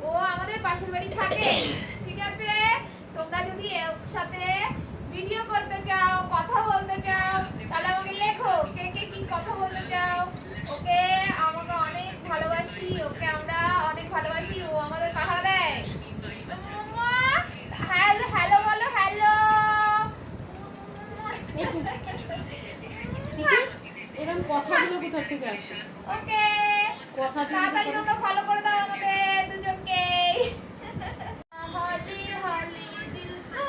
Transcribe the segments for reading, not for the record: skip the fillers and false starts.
ও আমাদের পাশের বাড়ি থাকে, ঠিক আছে? তোমরা যদি একসাথে ভিডিও করতে চাও, কথা বলতে চাও, তাহলে আমাকে লেখো কে কে কি কথা বলতে চাও। ওকে আমাকে অনেক ভালোবাসি, ওকে আমরা অনেক ভালোবাসি, ও আমাদের পাহারা দেয়। হ্যালো হ্যালো বলো, হ্যালো। এরকম কথাগুলো কোথা থেকে আসে? ওকে কথা তাড়াতাড়ি তোমরা ফলো করে দাও আমাদের দুজনকে। হলি হলি দিল কো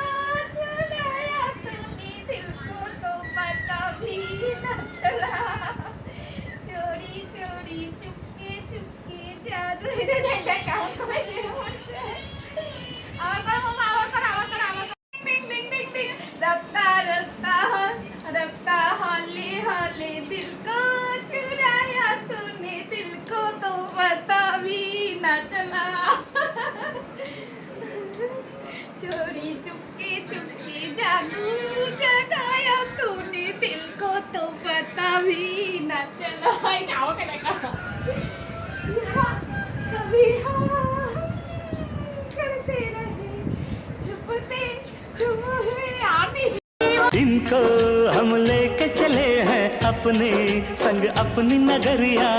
চুরায়া তুমনে দিল কো তো পতা ভি না চলা চোরি চোরি চুপকে চুপকে জাদু রে রে রে কেমন করে পড়ছে। আবার করো মামা, আবার করো ডিং ডিং ডিং ডিং রফতা রফতা रफ्ता हौले हौले दिल को चुराया तूने दिल को तो पता भी न चला चोरी चुपके चुपके जादू जगाया तूने दिल को तो पता भी न चला। क्या हो गया कभी हाँ करते रहे छुपते छुपे आतिश। इनको हम लेके चले हैं अपने संग अपनी नगरिया,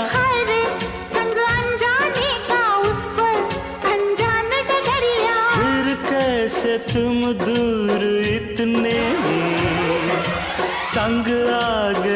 संग अनजाने का उस पर अनजान डगरिया। फिर कैसे तुम दूर इतने संग आ गए।